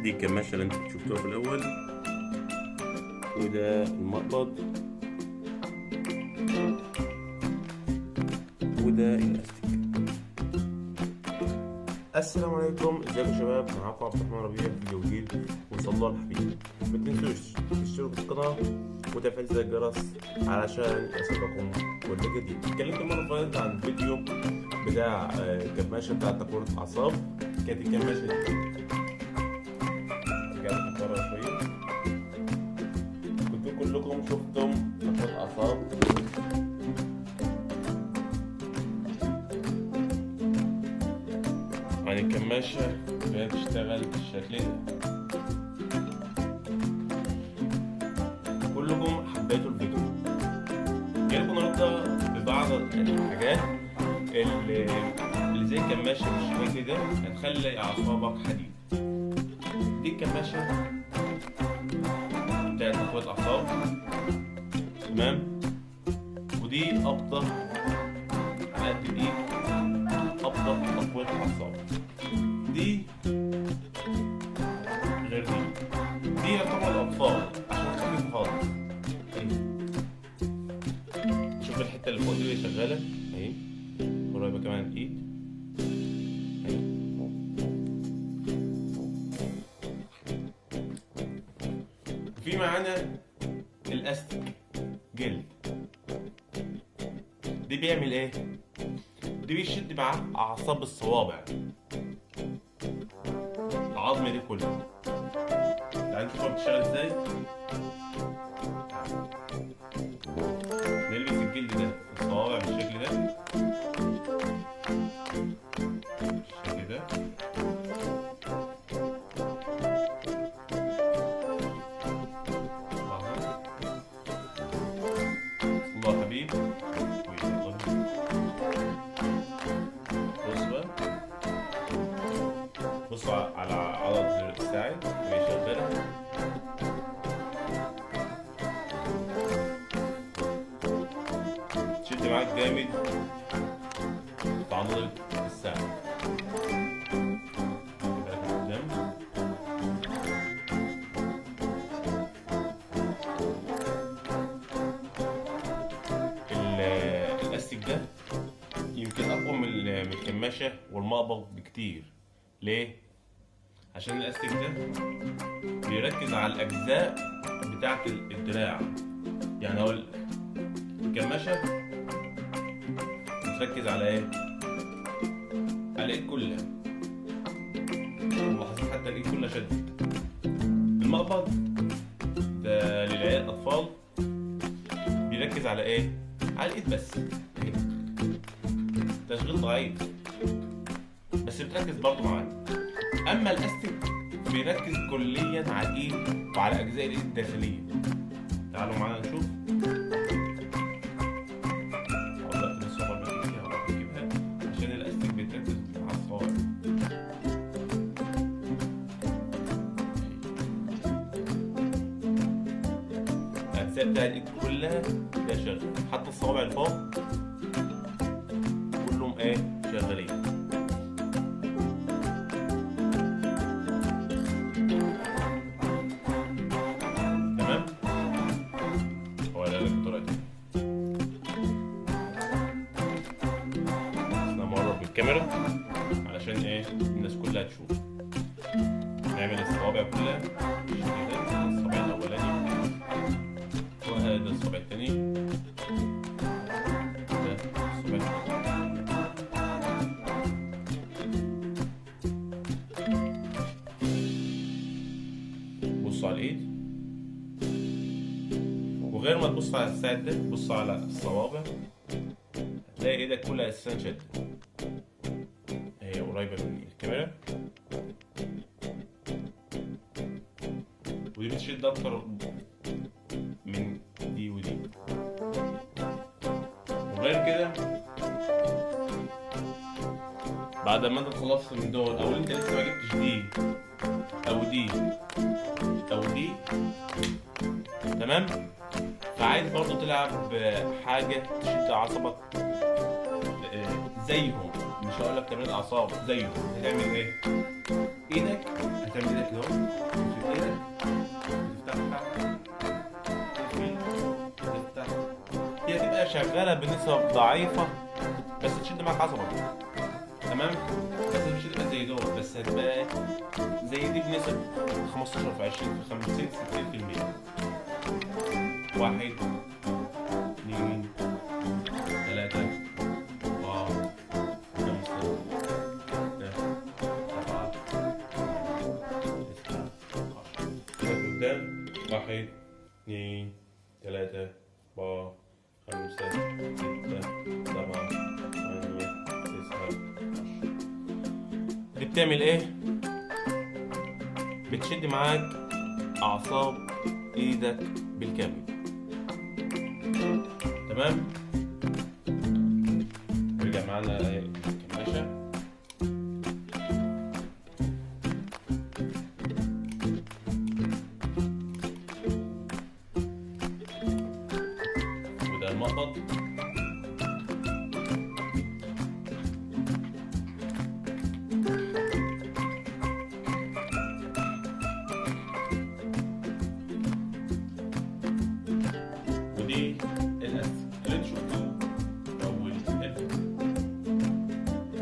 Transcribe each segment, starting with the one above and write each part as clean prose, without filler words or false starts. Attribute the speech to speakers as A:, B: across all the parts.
A: دي الكماشة اللي انتوا شفتوها في الأول، وده المقبض، وده الأستيك. السلام عليكم، ازيكم يا شباب؟ معاكم عبد الرحمن ربيع في فيديو جديد، وصلوا على الحبيب. ما تنسوش تشتركوا في القناة وتفعيل زر الجرس علشان يصلكم كل جديد. اتكلمت المرة اللي فاتت عن فيديو بتاع الكماشة بتاعة تقوية الأعصاب. كانت الكماشة دي رجعت ورا شوية، كنتوا كلكم شفتم تقوية الأعصاب عن الكماشة وهي بتشتغل بالشكل ده. كلكم حبيتوا الفيديو. جايلكم النهارده ببعض الحاجات اللي زي الكماشة بالشكل ده هتخلي أعصابك حديد. دي الكماشة بتاعت تقوية الأعصاب، تمام؟ ودي أبطأ على قد الإيد، أبطأ تقوية الأعصاب. دي غير دي يعتبر الأطفال عشان خفيفة خالص. شوف الحتة اللي فوق دي شغالة أهي، قريبة كمان الإيد أهي. وفي معانا الأستيك جلد. دي بيعمل إيه؟ دي بيشد مع أعصاب الصوابع، العظمة دي كلها. تعالى نشوفها بتشتغل ازاي. نلبس الجلد ده في الصوابع بالشكل ده، بالشكل ده. الله حبيب. بص بقى، بصوا على عضلة الساعد وهي شغالة. تشد معاك جامد في عضلة الساعد. قدام. الأستيك ده يمكن أقوى من الكماشة والمقبض بكتير. ليه؟ عشان الأستيك ده بيركز على الأجزاء بتاعة الدراع. يعني هو الكماشة بتركز على إيه؟ على الإيد كلها. ملاحظين حتى الإيد كلها شدت. المقبض ده للعيال الأطفال بيركز على إيه؟ على الإيد بس. تشغيل ضعيف بس بتركز برضه معانا. اما الاستيك بيركز كليا على الايد وعلى اجزاء الايد الداخليه. تعالوا معانا نشوف. هبدأ من الصوابع بتجيبها وبجيبها عشان الاستيك بيتركز على الصوابع. الاجزاء بتاع الايد كلها ده شغال، حتى الصوابع اللي فوق كلهم ايه؟ شغالين. الكاميرا علشان ايه؟ الناس كلها تشوف. نعمل الصوابع كلها بالشكل ده. الصباع الاولاني وهذا الصباع الثاني، ده الصباع الثاني. بصوا على الايد، وغير ما تبص على الساعد ده بص على الصوابع، هتلاقي ايدك كلها اساسا شدت. هي قريبة من الكاميرا، ودي بتشد أكتر من دي ودي. وغير كده بعد ما انت خلصت من دول، أو انت لسه ما جبتش دي أو دي أو دي، تمام؟ فعايز برضه تلعب بحاجة تشد أعصابك زيهم، مش هقول لك تمرين اعصاب، زيهم. هتعمل ايه؟ ايدك هتعمل ايدك اهو، تمسك ايدك تفتحها تفتح، هي تبقى شغاله بنسب ضعيفه بس تشد معاك عصبك، تمام؟ بس مش هتبقى زي دول، بس هتبقى زي دي بنسب 15 في 20 في 50 60%. 1 2 3 4 5 6 7 9 10 قدام. 1 2 3 4 5 6 7 8 9 10. دي بتعمل ايه؟ بتشد معاك اعصاب ايدك بالكامل، تمام؟ نرجع معانا الكماشة. وده المقبض. ودي الأسد اللي انتوا شفتوه في أول الفيديو.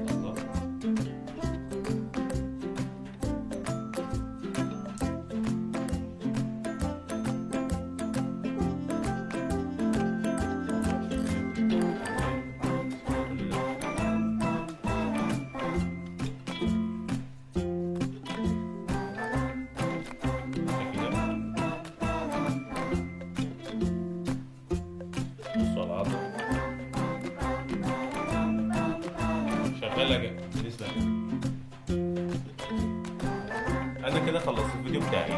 A: الله. بصوا على العضلة شغالة بالنسبة لي. أنا كده خلصت الفيديو بتاعي.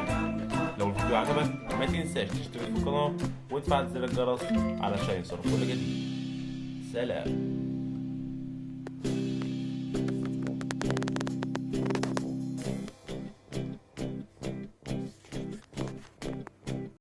A: لو الفيديو عجبك ما تنساش تشترك في القناة وتفعل زر الجرس علشان يوصلك كل جديد. سلام.